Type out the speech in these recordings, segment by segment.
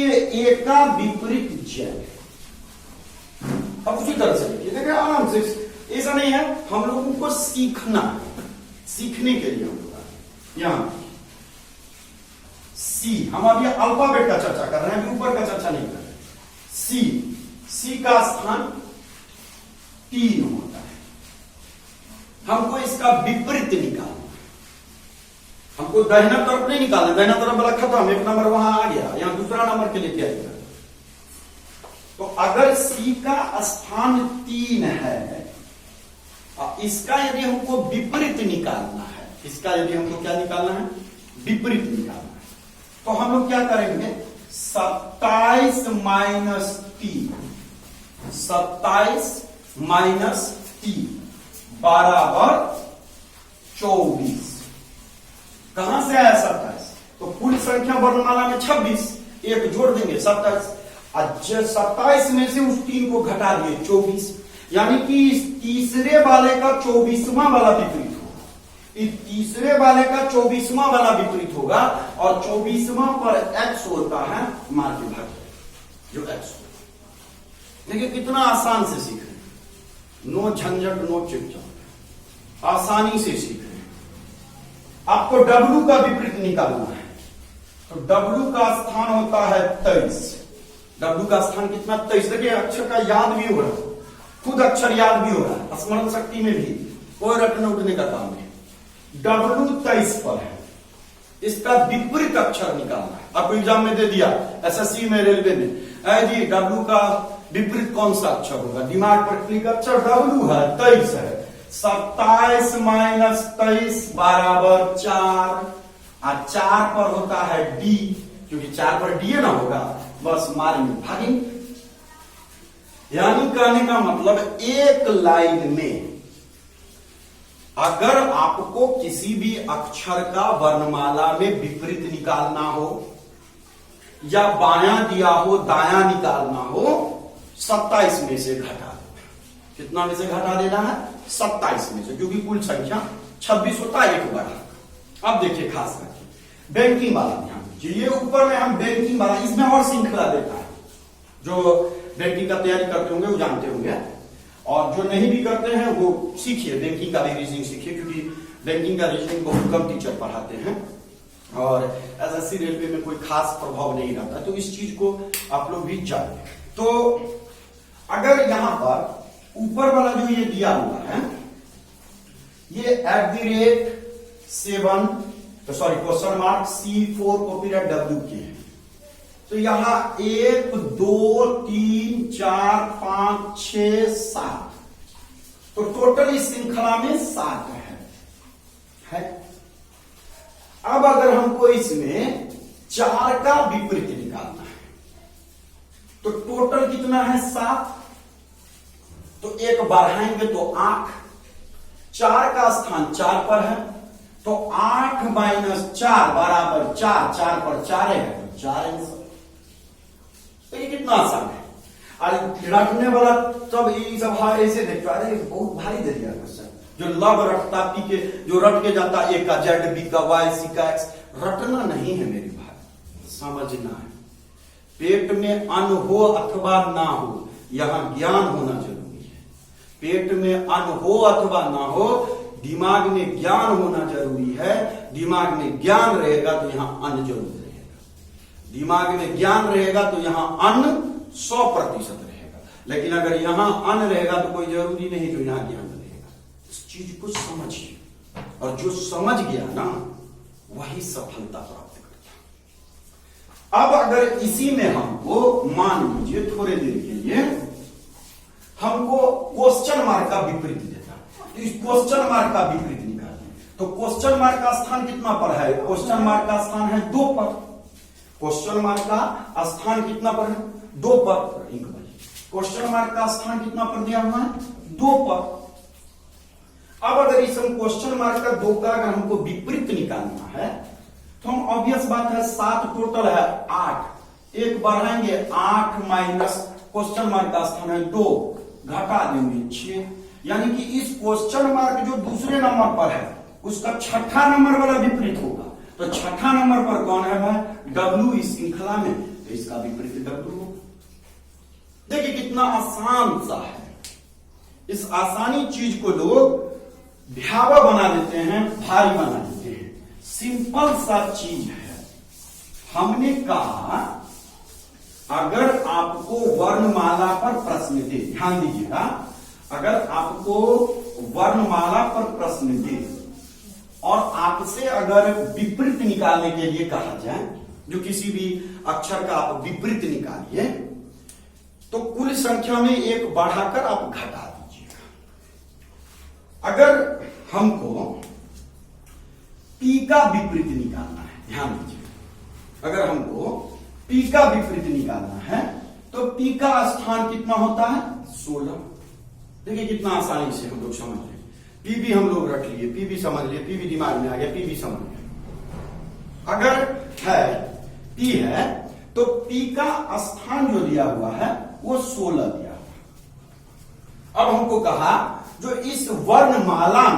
देखिए ए का विपरीत जेड। अब उसी तरह से देखिए, देखिए आराम से, ऐसा नहीं है, हम लोगों को सीखना है, सीखने के लिए हम लोग यहां सी, हम अभी अल्फाबेट का चर्चा कर रहे हैं, अभी ऊपर का चर्चा नहीं कर रहे। सी का स्थान 3 होता है, हमको इसका विपरीत निकालना, हमको दाहिना तरफ नहीं निकालना, दाहिना तरफ वाला खत्म, एक नंबर वहां आ गया, यहां दूसरा नंबर के लिए क्या है। तो अगर सी का स्थान 3 है, इसका यदि हमको विपरीत निकालना है, इसका यदि हमको क्या निकालना है, विपरीत निकालना है, तो हम लोग क्या करेंगे, 27 माइनस 3, 27 माइनस 3 बराबर 24। कहां से आया 27? तो कुल संख्या वर्णमाला में 26, एक जोड़ देंगे 27, 27 में से उस 3 को घटा दिए 24, यानी कि इस तीसरे वाले का 24वां वाला विपरीत होगा, इस तीसरे वाले का 24वां वाला विपरीत होगा, और 24वां पर x होता है मार के भाग जो x होगा। देखिए कितना आसान से सीख रहे हैं, नो झंझट नो चिपचाप, आसानी से सीख रहे हैं। आपको W का विपरीत निकालना है, तो W का स्थान होता है 23, W का स्थान कितना 23। देखिए अक्षर का याद भी हो रहा है, खुद अक्षर याद भी हो रहा है, स्मरण शक्ति में भी कोई रटने उठने का काम नहीं। W 23 पर है, इसका विपरीत अक्षर निकालना है। आपको एग्जाम में दे दिया, SSC में, रेलवे में, जी W का विपरीत कौन सा अक्षर होगा, दिमाग पर क्लिक, अक्षर W है, 23 है, 27 माइनस 23 बराबर 4, 4 पर होता है D, क्योंकि 4 पर D ना होगा, बस मारेंगे भागेंगे। यानी कहने का मतलब एक लाइन में अगर आपको किसी भी अक्षर का वर्णमाला में विपरीत निकालना हो, या बायां दिया हो दायां निकालना हो, 27 में से घटा देना। कितना में से घटा देना है, 27 में से, क्योंकि कुल संख्या 26 होता है, एक बढ़ा। अब देखिए खास करके बैंकिंग वाला ध्यान दीजिए, ये ऊपर में हम बैंकिंग वाला, इसमें और श्रृंखला देता है, जो बैंकिंग का तैयारी करते होंगे वो जानते होंगे, और जो नहीं भी करते हैं वो सीखिए, बैंकिंग का भी रीजनिंग सीखिए, क्योंकि बैंकिंग का रीजनिंग बहुत कम टीचर पढ़ाते हैं, और SSC रेलवे में कोई खास प्रभाव नहीं रहता, तो इस चीज को आप लोग भी जाने। तो अगर यहां पर ऊपर वाला जो ये दिया हुआ है, ये @7 question mark C4 copyright W के है, तो यहां 1 2 3 4 5 6 7, तो टोटल इस श्रृंखला में 7 है। अब अगर हमको इसमें 4 का विपरीत निकालना है, तो टोटल कितना है 7, तो एक बढ़ाएंगे तो 8, 4 का स्थान 4 पर है, तो 8 माइनस 4 बराबर 4, 4 पर 4 है, तो 4 आंसर। तो ये कितना आसान है, आज रटने वाला सब ये सब ऐसे देखता है, बहुत भारी दे दिया क्वेश्चन, जो लब रटता पी के, जो रट के जाता ए का जेड, बी का वाई, सी का एक्स, रटना नहीं है मेरे भाई, समझना है। पेट में अन्न हो अथवा ना हो, यहां ज्ञान होना जरूरी है। पेट में अन्न हो अथवा ना हो, दिमाग में ज्ञान होना जरूरी है। दिमाग में ज्ञान रहेगा तो यहां अन्न जरूर रहेगा, दिमाग में ज्ञान रहेगा तो यहां अन्न 100% रहेगा। लेकिन अगर यहां अन्न रहेगा तो कोई जरूरी नहीं तो यहां ज्ञान रहेगा। इस चीज को समझिए, और जो समझ गया ना वही सफलता प्राप्त करता। अब अगर इसी में हमको मान लीजिए थोड़े देर के लिए हमको क्वेश्चन मार्क का विपरीत देता, तो इस क्वेश्चन मार्क का विपरीत निकालिए। तो क्वेश्चन मार्क का स्थान कितना पर है, क्वेश्चन मार्क का स्थान है 2 पर। क्वेश्चन मार्क का स्थान कितना पर है, 2 पर। क्वेश्चन मार्क का स्थान कितना पर दिया हुआ है, 2 पर। अब अगर इस हम क्वेश्चन मार्क का 2 का अगर हमको विपरीत निकालना है, तो हम ऑब्वियस बात है 7 टोटल है 8, एक बढ़ाएंगे 8 माइनस क्वेश्चन मार्क का स्थान है 2, घटा देंगे 6, यानी कि इस क्वेश्चन मार्क जो दूसरे नंबर पर है उसका 6ठा नंबर वाला विपरीत होगा। तो 6ठा नंबर पर कौन है भाई, W इस श्रृंखला में तो इसका विपरीत W होगा। देखिए कितना आसान सा है। इस आसानी चीज को लोग भयावह बना देते हैं, भारी बना देते हैं। सिंपल सा चीज है। हमने कहा अगर आपको वर्णमाला पर प्रश्न दे, ध्यान दीजिएगा, अगर आपको वर्णमाला पर प्रश्न दे और आपसे अगर विपरीत निकालने के लिए कहा जाए, जो किसी भी अक्षर का आप विपरीत निकालिए, तो कुल संख्या में एक बढ़ाकर आप घटा दीजिएगा। अगर हमको P का विपरीत निकालना है, ध्यान दीजिएगा, अगर हमको P का विपरीत निकालना है तो P का स्थान कितना होता है? 16। देखिए कितना आसानी से हम लोग समझ रहे हैं। P भी हम लोग रख लिए, P भी समझ लिए, P भी दिमाग में आ गया, P भी समझ गया। अगर है P है तो P का स्थान जो दिया हुआ है वो 16 दिया हुआ। अब हमको कहा जो इस वर्णमाला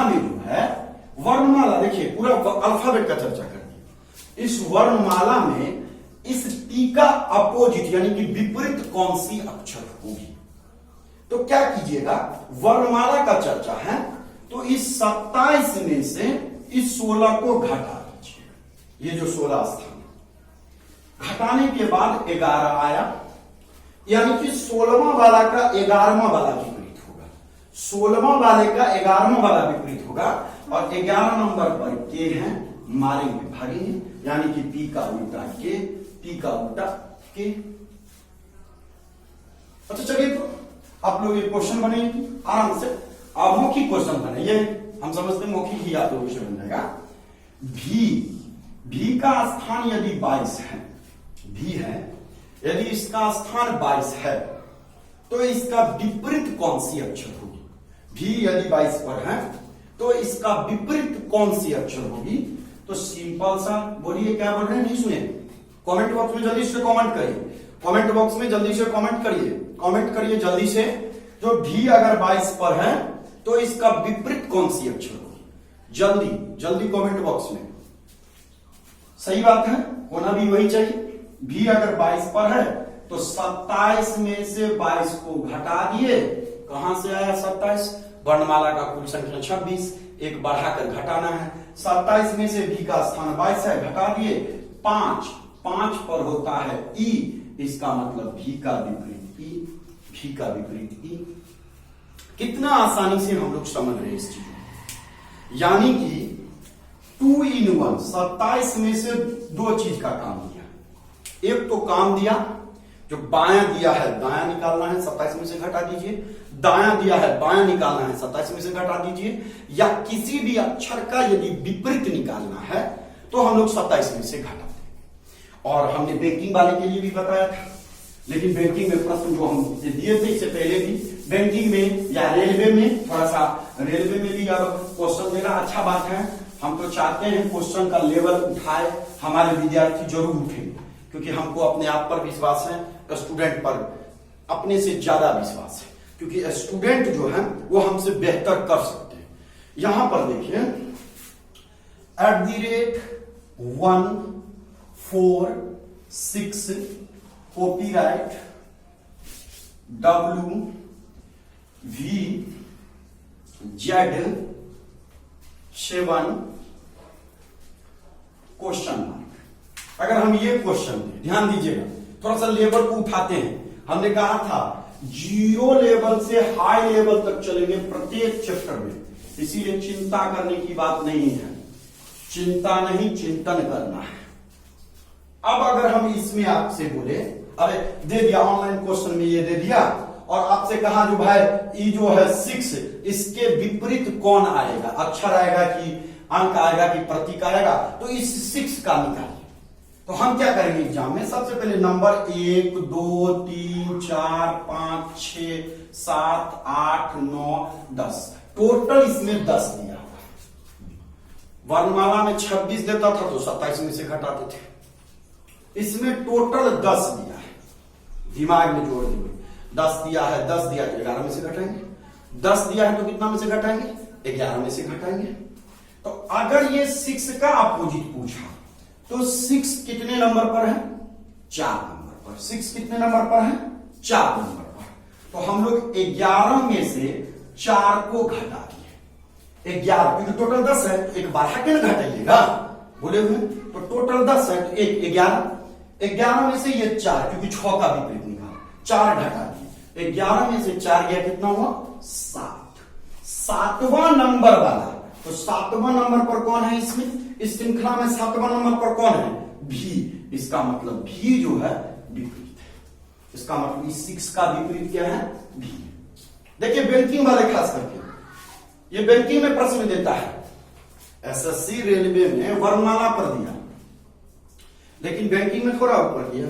में जो है, वर्णमाला देखिए पूरा अल्फाबेट का चर्चा कर दी। इस वर्णमाला में इस P का अपोजिट यानी कि विपरीत कौन सी अक्षर होगी? तो क्या कीजिएगा, वर्णमाला का चर्चा है तो इस 27 में से इस 16 को घटा दीजिए। ये जो 16 स्थान घटाने के बाद 11 आया, यानी कि 16वां वाला का 11वां वाला विपरीत होगा, 16वां वाले का 11वां वाला विपरीत होगा, और 11 नंबर पर K है, मारेंगे भागेंगे, यानी कि P का उल्टा K, P का उल्टा K। अच्छा चलिए, तो आप लोग ये क्वेश्चन बनेंगे आराम से, आप मौखिक क्वेश्चन बनाइए, हम समझते मौखिक ही आप लोगों से बन जाएगा। भी का स्थान यदि 22 है, भी है, यदि इसका स्थान 22 है तो इसका विपरीत कौन सी अक्षर होगी? भी यदि 22 पर है तो इसका विपरीत कौन सी अक्षर होगी? तो सिंपल सा बोलिए, क्या बोल रहे हैं, नहीं सुने? कमेंट बॉक्स में जल्दी से कमेंट करिए, कमेंट बॉक्स में जल्दी से कमेंट करिए, कमेंट करिए जल्दी से। जो भी अगर 22 पर है तो इसका विपरीत कौन सी अक्षर होगी? जल्दी जल्दी कमेंट बॉक्स में। सही बात है, होना भी वही चाहिए। भी अगर 22 पर है तो 27 में से 22 को घटा दिए, कहां से आया 27? वर्णमाला का कुल संख्या 26, एक बढ़ाकर घटाना है। 27 में से भी का स्थान 22 है, घटा दिए 5 पर होता है E, इसका मतलब भी का विपरीत E, भी का विपरीत E। कितना आसानी से हम लोग समझ रहे हैं इस चीज को, यानी कि 2 in 1, 27 में से 2 चीज का काम दिया। एक तो काम दिया जो बायां दिया है दायां निकालना है, 27 में से घटा दीजिए, दायां दिया है बायां निकालना है, 27 में से घटा दीजिए, या किसी भी अक्षर का यदि विपरीत निकालना है तो हम लोग 27 में से घटाते हैं। और हमने बैंकिंग वाले के लिए भी बताया था, लेकिन बैंकिंग में प्रश्न जो हम दिए थे इससे पहले भी, बैंकिंग में या रेलवे में, थोड़ा सा रेलवे में भी अब क्वेश्चन देना अच्छा बात है। हम तो चाहते हैं क्वेश्चन का लेवल उठाए, हमारे विद्यार्थी जरूर उठेंगे, क्योंकि हमको अपने आप पर विश्वास है, स्टूडेंट पर अपने से ज्यादा विश्वास है, क्योंकि स्टूडेंट जो है वो हमसे बेहतर कर सकते हैं। यहां पर देखिए @146 कॉपीराइट WVZ7 क्वेश्चन मार्क। अगर हम ये क्वेश्चन दें, ध्यान दीजिएगा, थोड़ा सा लेवल को उठाते हैं। हमने कहा था 0 लेवल से हाई लेवल तक चलेंगे प्रत्येक चैप्टर में, इसीलिए चिंता करने की बात नहीं है, चिंता नहीं चिंतन करना है। अब अगर हम इसमें आपसे बोले, अरे दे दिया ऑनलाइन क्वेश्चन में ये दे दिया, और आपसे कहा जो भाई ये जो है 6, इसके विपरीत कौन आएगा, अक्षर आएगा कि अंक आएगा कि प्रतीक आएगा, तो इस 6 का निकालिए। तो हम क्या करेंगे एग्जाम में, सबसे पहले नंबर 1 2 3 4 5 6 7 8 9 10, टोटल इसमें 10 दिया हुआ। वर्णमाला में 26 देता था तो 27 में से घटाते थे, इसमें टोटल 10 दिया है, दिमाग में जोड़ देंगे। 10 दिया है, 10 दिया तो 11 में से घटाएंगे, 10 दिया है तो कितना में से घटाएंगे? 11 में से घटाएंगे। तो अगर ये 6 का अपोजिट पूछा तो 6 कितने नंबर पर है? 4 नंबर पर। 6 कितने नंबर पर है? 4 नंबर पर। तो हम लोग 11 में से 4 को घटा दिए। 11 क्योंकि टोटल 10 है तो एक बढ़ा के ना घटाइएगा, बोले हुए। तो टोटल 10 है तो एक 11 में से ये 4 क्योंकि 6 का विपरीत निकाला, 4 घटा दिए। 11 में से 4 गया, कितना हुआ? 7। 7वां नंबर वाला, तो 7वां नंबर पर कौन है इसमें? इस श्रृंखला में 7वां नंबर पर कौन है? भी। इसका मतलब भी जो है विपरीत है। इसका मतलब इस 6 का विपरीत क्या है? भी। देखिए बैंकिंग वाले खास करके ये बैंकिंग में प्रश्न देता है, एसएससी रेलवे में वर्णमाला पर दिया, लेकिन बैंकिंग में थोड़ा ऊपर दिया।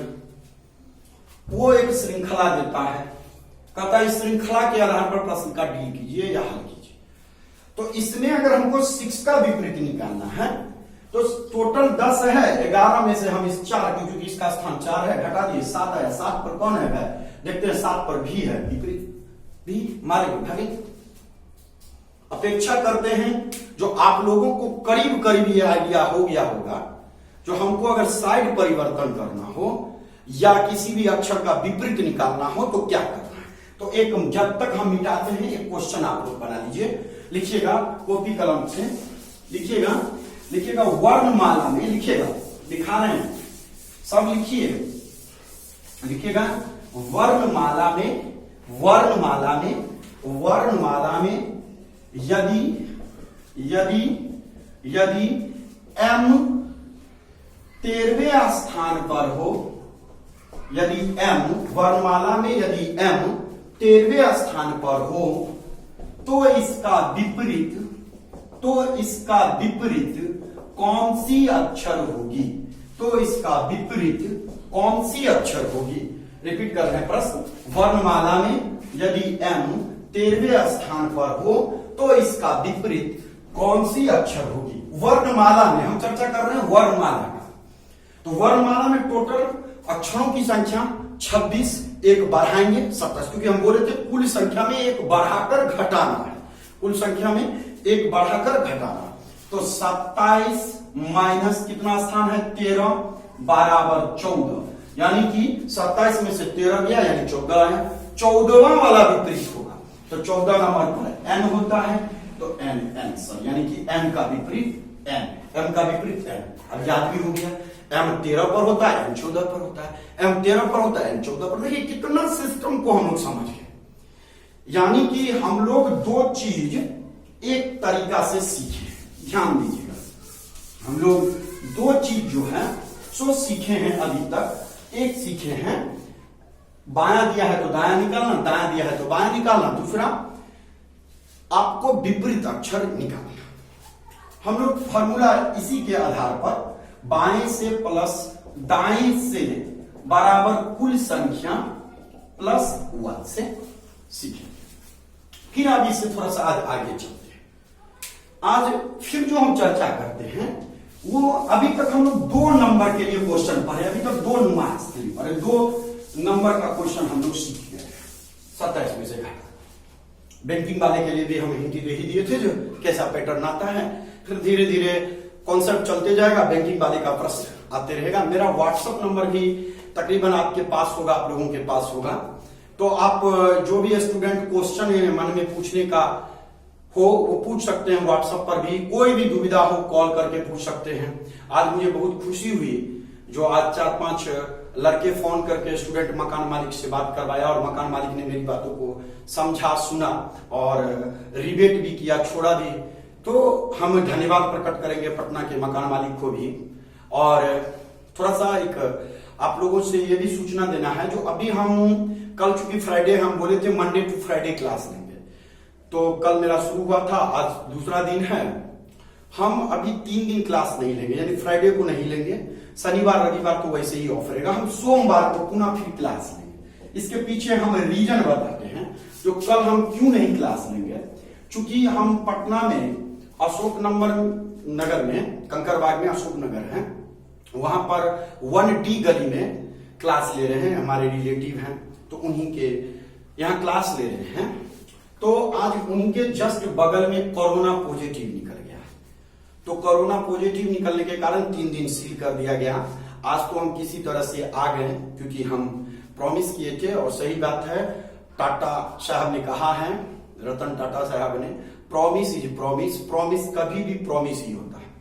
वो एक श्रृंखला देता है, कहता है इस श्रृंखला के आधार पर प्रश्न का डील कीजिए या हल कीजिए। तो इसमें अगर हमको 6 का विपरीत निकालना है तो टोटल 10 है, 11 में से हम इस 4 क्योंकि इसका स्थान 4 है घटा दिए, 7 है। 7 पर कौन है? देखते हैं 7 पर भी है विपरीत, भी मारे भागे। अपेक्षा करते हैं जो आप लोगों को करीब करीब ये आइडिया हो गया होगा, जो हमको अगर साइड परिवर्तन करना हो या किसी भी अक्षर का विपरीत निकालना हो तो क्या करना है। तो एक जब तक हम मिटाते हैं एक क्वेश्चन आप लोग बना लीजिए, लिखिएगा कॉपी कलम से, लिखिएगा वर्णमाला में, लिखिएगा, दिखा रहे हैं सब, लिखिए, लिखिएगा वर्णमाला में यदि m 13वें स्थान पर हो, यदि m वर्णमाला में यदि m 13वें स्थान पर हो तो इसका विपरीत कौन सी अक्षर होगी? तो इसका विपरीत कौन सी अक्षर होगी? रिपीट कर रहे हैं प्रश्न, वर्णमाला में यदि m 13वें स्थान पर हो तो इसका विपरीत कौन सी अक्षर होगी? वर्णमाला में हम चर्चा कर रहे हैं वर्णमाला का। तो वर्णमाला में टोटल अक्षरों की संख्या 26, एक बढ़ाएंगे 27, क्योंकि हम बोले थे कुल संख्या में एक बढ़ाकर घटाना है, कुल संख्या में एक बढ़ाकर घटाना। तो 27 माइनस कितना स्थान है? 13 बराबर 14, यानी कि 27 में से 13 गया यानी 14 है। 14वां वाला विपरीत होगा तो 14 नंबर पर n होता है, तो n आंसर, यानी कि m का विपरीत m का विपरीत n। अब याद भी हो गया, m 13 पर होता है, n 14 पर होता है, m 13 पर होता है, n 14 पर। देखिए कितना सिस्टम को हम लोग समझ गए, यानी कि हम लोग 2 चीज एक तरीका से सीखे। ध्यान दीजिएगा, हम लोग 2 चीज जो है सो सीखे हैं अभी तक। एक सीखे हैं बायां दिया है तो दायां निकालना, दायां दिया है तो बायां निकालना। दूसरा आपको विपरीत अक्षर निकालना। हम लोग फॉर्मूला इसी के आधार पर बाएं से प्लस दाएं से बराबर कुल संख्या प्लस 1 से सीखेंगे। फिर अब इससे थोड़ा सा आगे चलते हैं। आज फिर जो हम चर्चा करते हैं वो अभी तक हम लोग 2 नंबर के लिए क्वेश्चन पढ़े, अभी तक 2 मार्क्स के लिए पढ़े, 2 नंबर का क्वेश्चन हम लोग सीख गए। 27 में से घटा, बैंकिंग वाले के लिए भी हम हिंदी दे ही दिए थे जो कैसा पैटर्न आता है। फिर धीरे धीरे कॉन्सेप्ट चलते जाएगा, बैंकिंग वाले का प्रश्न आते रहेगा। मेरा व्हाट्सएप नंबर भी तकरीबन आपके पास होगा, आप लोगों के पास होगा, तो आप जो भी स्टूडेंट क्वेश्चन मन में पूछने का हो वो पूछ सकते हैं व्हाट्सएप पर भी। कोई भी दुविधा हो कॉल करके पूछ सकते हैं। आज मुझे बहुत खुशी हुई जो आज 4-5 लड़के फोन करके स्टूडेंट मकान मालिक से बात करवाया और मकान मालिक ने मेरी बातों को समझा, सुना और रिबेट भी किया, छोड़ा भी। तो हम धन्यवाद प्रकट करेंगे पटना के मकान मालिक को भी। और थोड़ा सा एक आप लोगों से ये भी सूचना देना है, जो अभी हम कल चूंकि फ्राइडे हम बोले थे मंडे टू फ्राइडे क्लास लेंगे, तो कल मेरा शुरू हुआ था, आज दूसरा दिन है। हम अभी 3 दिन क्लास नहीं लेंगे, यानी फ्राइडे को नहीं लेंगे, शनिवार रविवार तो वैसे ही ऑफ रहेगा। हम सोमवार को पुनः फिर क्लास लेंगे। इसके पीछे हम रीजन बताते हैं जो कल हम क्यों नहीं क्लास लेंगे। चूंकि हम पटना में अशोक नगर में, कंकरबाग में अशोक नगर है, वहां पर 1D गली में क्लास ले रहे हैं, हमारे रिलेटिव हैं, तो उन्हीं के यहाँ क्लास ले रहे हैं। तो आज उनके जस्ट बगल में कोरोना पॉजिटिव निकल गया, तो कोरोना पॉजिटिव निकलने के कारण 3 दिन सील कर दिया गया। आज तो हम किसी तरह से आ गए, क्योंकि हम प्रॉमिस किए थे। और सही बात है, टाटा साहब ने कहा है, रतन टाटा साहब ने, प्रॉमिस इज प्रॉमिस, प्रॉमिस कभी भी प्रॉमिस ही होता है,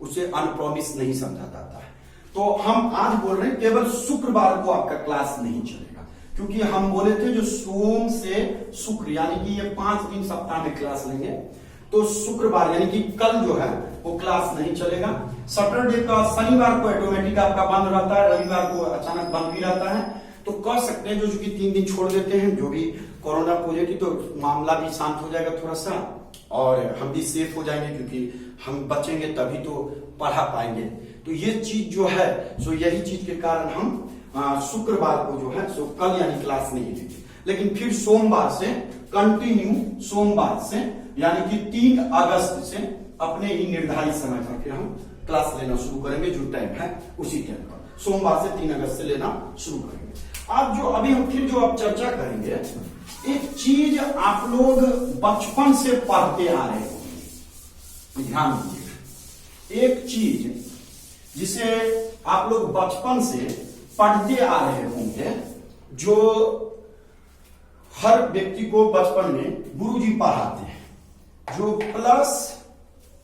उसे अनप्रॉमिस नहीं समझा जाता है। तो हम आज बोल रहे हैं केवल शुक्रवार को आपका क्लास नहीं चलेगा, क्योंकि हम बोले थे जो सोम से शुक्र यानी कि ये 5 दिन सप्ताह में क्लास लेंगे। तो शुक्रवार यानी कि कल जो है वो क्लास नहीं चलेगा। सैटरडे का, शनिवार को ऑटोमेटिक आपका बंद रहता है, रविवार को अचानक बंद भी रहता है। तो कह सकते हैं जो कि 3 दिन छोड़ देते हैं, जो भी कोरोना पॉजिटिव, तो मामला भी शांत हो जाएगा थोड़ा सा, और हम भी सेफ हो जाएंगे, क्योंकि हम बचेंगे तभी तो पढ़ा पाएंगे। तो ये चीज जो है, सो यही चीज के कारण हम शुक्रवार को जो है सो कल यानी क्लास नहीं लेंगे, लेकिन फिर सोमवार से कंटिन्यू, सोमवार से यानी कि 3 अगस्त से अपने ही निर्धारित समय पर फिर हम क्लास लेना शुरू करेंगे। जो टाइम है उसी टाइम पर सोमवार से 3 अगस्त से लेना शुरू करेंगे। आज जो अभी हम फिर जो अब चर्चा करेंगे, एक चीज आप लोग बचपन से पढ़ते आ रहे हो, ध्यान दीजिएगा। एक चीज जिसे आप लोग बचपन से पढ़ते आ रहे होंगे, जो हर व्यक्ति को बचपन में गुरुजी पढ़ाते हैं, जो प्लस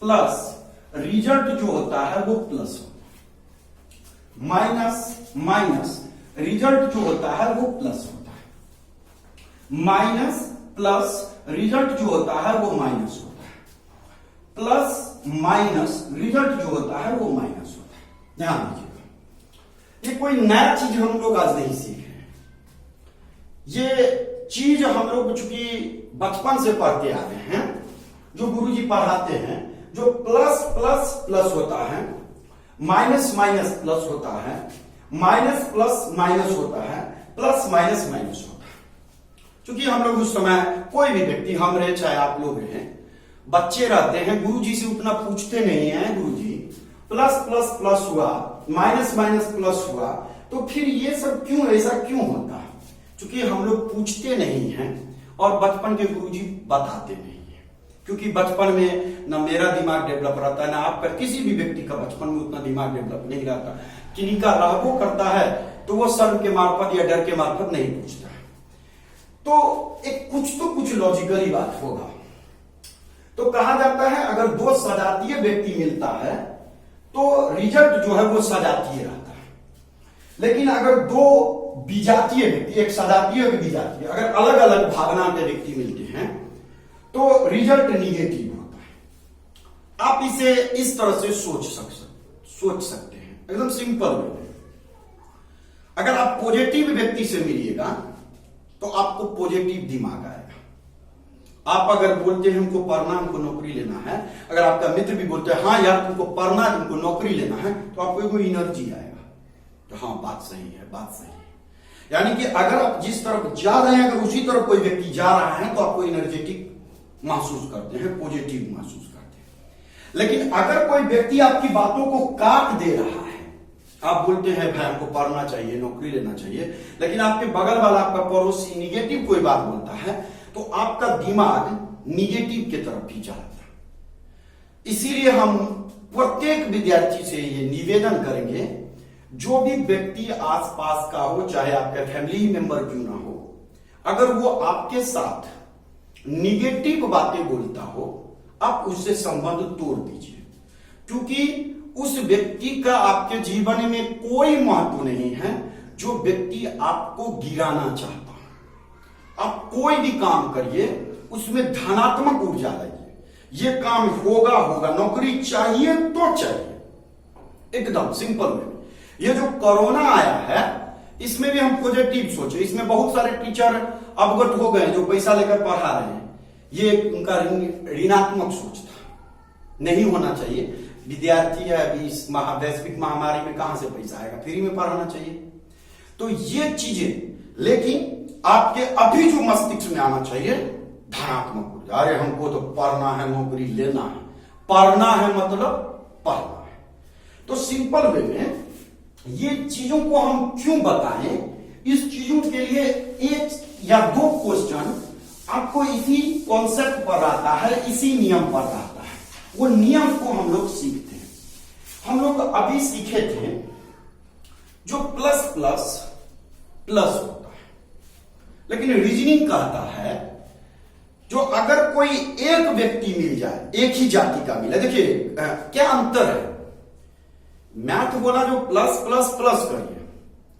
प्लस रिजल्ट जो होता है वो प्लस होता है, माइनस माइनस रिजल्ट जो होता है वो प्लस होता है, माइनस प्लस रिजल्ट जो होता है वो माइनस होता है, प्लस माइनस रिजल्ट जो होता है वो माइनस होता है। ध्यान दीजिएगा, ये कोई नया चीज हम लोग आज नहीं सीख रहे हैं। ये चीज हम लोग चूंकि बचपन से पढ़ते आ रहे हैं, जो गुरुजी पढ़ाते हैं, जो प्लस प्लस प्लस होता है, माइनस माइनस प्लस होता है, माइनस प्लस माइनस होता है, प्लस माइनस माइनस होता है। क्योंकि हम लोग उस समय, कोई भी व्यक्ति, हम रहे चाहे आप लोग रहे, बच्चे रहते हैं, गुरुजी से उतना पूछते नहीं है, गुरुजी प्लस प्लस प्लस हुआ, माइनस माइनस प्लस हुआ, तो फिर ये सब क्यों, ऐसा क्यों होता है? क्योंकि हम लोग पूछते नहीं हैं और बचपन के गुरुजी बताते नहीं है। क्योंकि बचपन में ना मेरा दिमाग डेवलप रहता है, ना आपका, किसी भी व्यक्ति का बचपन में उतना दिमाग डेवलप नहीं रहता। किन्हीं का रहबो करता है तो वो शर्म के मार्फत या डर के मार्फत नहीं पूछता है। तो एक कुछ लॉजिकली बात होगा। तो कहा जाता है अगर 2 सजातीय व्यक्ति मिलता है तो रिजल्ट जो है वो सजातीय रहता है, लेकिन अगर 2 विजातीय व्यक्ति, एक सजातीय और विजातीय, अगर अलग अलग भावना के व्यक्ति मिलते हैं तो रिजल्ट निगेटिव होता है। आप इसे इस तरह से सोच सकते हैं, एकदम सिंपल वे में। अगर आप पॉजिटिव व्यक्ति से मिलिएगा तो आपको पॉजिटिव दिमाग आएगा। आप अगर बोलते हैं हमको पढ़ना, हमको नौकरी लेना है, अगर आपका मित्र भी बोलते हैं हाँ यार तुमको पढ़ना, तुमको नौकरी लेना है, तो आपको एगो एनर्जी आएगा, तो हाँ बात सही है, बात सही है। यानी कि अगर आप जिस तरफ जा रहे हैं, अगर उसी तरफ कोई व्यक्ति जा रहा है, तो आपको एनर्जेटिक महसूस करते हैं, पॉजिटिव महसूस करते हैं। लेकिन अगर कोई व्यक्ति आपकी बातों को काट दे रहा है, आप बोलते हैं भाई हमको पढ़ना चाहिए, नौकरी लेना चाहिए, लेकिन आपके बगल वाला, आपका पड़ोसी निगेटिव कोई बात बोलता है, तो आपका दिमाग निगेटिव की तरफ ही जाता है। इसीलिए हम प्रत्येक विद्यार्थी से ये निवेदन करेंगे, जो भी व्यक्ति आसपास का हो, चाहे आपका फैमिली मेंबर क्यों ना हो, अगर वो आपके साथ निगेटिव बातें बोलता हो, आप उससे संबंध तोड़ दीजिए। क्योंकि उस व्यक्ति का आपके जीवन में कोई महत्व नहीं है। जो व्यक्ति आपको गिराना चाहता है, आप कोई भी काम करिए, उसमें धनात्मक ऊर्जा लाइए। ये काम होगा होगा, नौकरी चाहिए तो चाहिए, एकदम सिंपल वे। ये जो कोरोना आया है, इसमें भी हम पॉजिटिव सोचे। इसमें बहुत सारे टीचर अवगत हो गए जो पैसा लेकर पढ़ा रहे हैं, ये उनका ऋणात्मक सोच था, नहीं होना चाहिए। विद्यार्थी है, अभी इस वैश्विक महामारी में कहां से पैसा आएगा, फ्री में पढ़ाना चाहिए। तो ये चीजें, लेकिन आपके अभी जो मस्तिष्क में आना चाहिए धनात्मक ऊर्जा। अरे हमको तो पढ़ना है, नौकरी लेना है, पढ़ना है मतलब पढ़ना है। तो सिंपल वे में ये चीजों को हम क्यों बताएं, इस चीजों के लिए 1 या 2 क्वेश्चन आपको इसी कॉन्सेप्ट पर आता है, इसी नियम पर आता है। वो नियम को हम लोग सीखते हैं। हम लोग अभी सीखे थे जो प्लस प्लस प्लस होता है, लेकिन रीजनिंग कहता है जो अगर कोई एक व्यक्ति मिल जाए, एक ही जाति का मिले, देखिए क्या अंतर है। मैथ बोला जो प्लस प्लस प्लस करिए,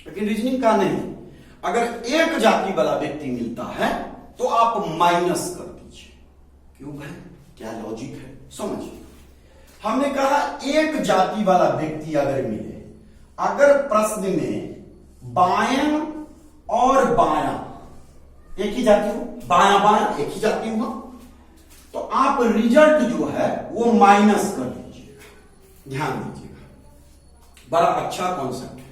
लेकिन रीजनिंग का नहीं। अगर एक जाति वाला व्यक्ति मिलता है तो आप माइनस कर दीजिए। क्यों भाई, क्या लॉजिक है, समझिए। हमने कहा एक जाति वाला व्यक्ति अगर मिले, अगर प्रश्न में बायां और बायां एक ही जाति हो, बायां बायां एक ही जाति हुआ, तो आप रिजल्ट जो है वो माइनस कर दीजिएगा। ध्यान दीजिएगा, बड़ा अच्छा कॉन्सेप्ट है,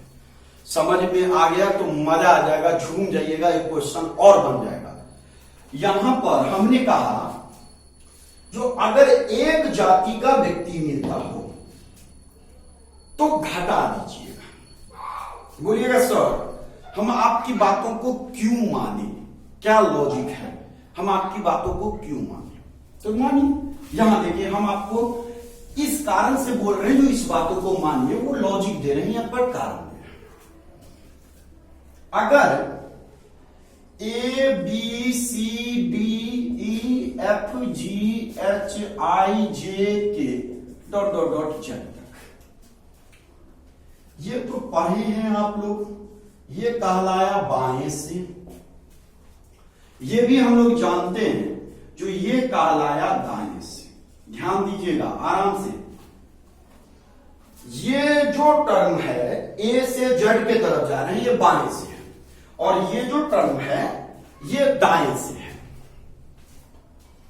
समझ में आ गया तो मजा आ जाएगा, झूम जाइएगा, एक क्वेश्चन और बन जाएगा। यहां पर हमने कहा जो अगर एक जाति का व्यक्ति मिलता हो तो घटा दीजिएगा। बोलिएगा सर हम आपकी बातों को क्यों माने, क्या लॉजिक है, हम आपकी बातों को क्यों माने? तो मानिए, यहां देखिए हम आपको इस कारण से बोल रहे हैं, जो इस बातों को मानिए वो लॉजिक दे रहे हैं, यहां पर कारण दे रहे हैं। अगर A B C D E F G H I J K dot dot dot Z तक, ये तो पढ़े हैं आप लोग, ये कहलाया बाएं से। ये भी हम लोग जानते हैं जो ये कहलाया दाएं से। ध्यान दीजिएगा आराम से, ये जो टर्म है ए से जेड के तरफ जा रहे हैं, ये बाएं से है, और ये जो टर्म है ये दाएं से है।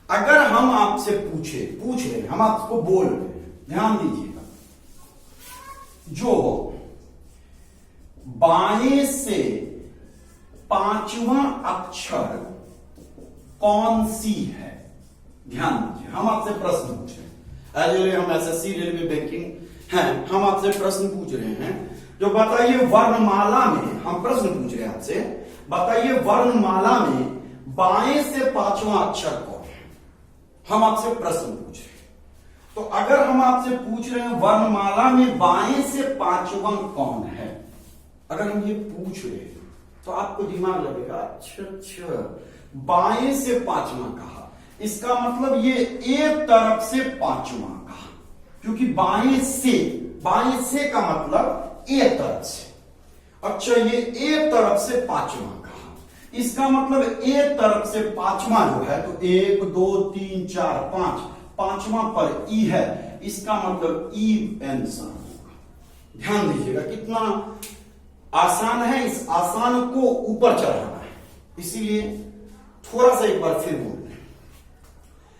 अगर हम आपसे पूछ रहे, हम आपको बोल रहे हैं, ध्यान दीजिएगा, जो बाएं से पांचवा अक्षर कौन सी है, ध्यान दीजिए। हम आपसे प्रश्न पूछ रहे हैं, एज हम एसएससी रेलवे बैंकिंग हैं, हम आपसे प्रश्न पूछ रहे हैं, जो बताइए वर्णमाला में, हम प्रश्न पूछ रहे हैं आपसे, बताइए वर्णमाला में बाएं से पांचवा अक्षर कौन है। हम आपसे प्रश्न पूछ रहे हैं, तो अगर हम आपसे पूछ रहे हैं वर्णमाला में बाएं से पांचवा कौन है, अगर हम ये पूछ रहे हैं तो आपको दिमाग लगेगा अच्छा बाएं से पांचवा कहा, इसका मतलब ये एक तरफ से पांचवा कहा, क्योंकि बाएं से का मतलब एक तरफ से। अच्छा ये एक तरफ से पांचवा कहा, इसका मतलब एक तरफ से पांचवा जो है, तो 1 2 3 4 5, पांचवा पर ई है, इसका मतलब ई आंसर होगा। ध्यान दीजिएगा कितना आसान है, इस आसान को ऊपर चढ़ाना है, इसीलिए थोड़ा सा एक बार फिर बोल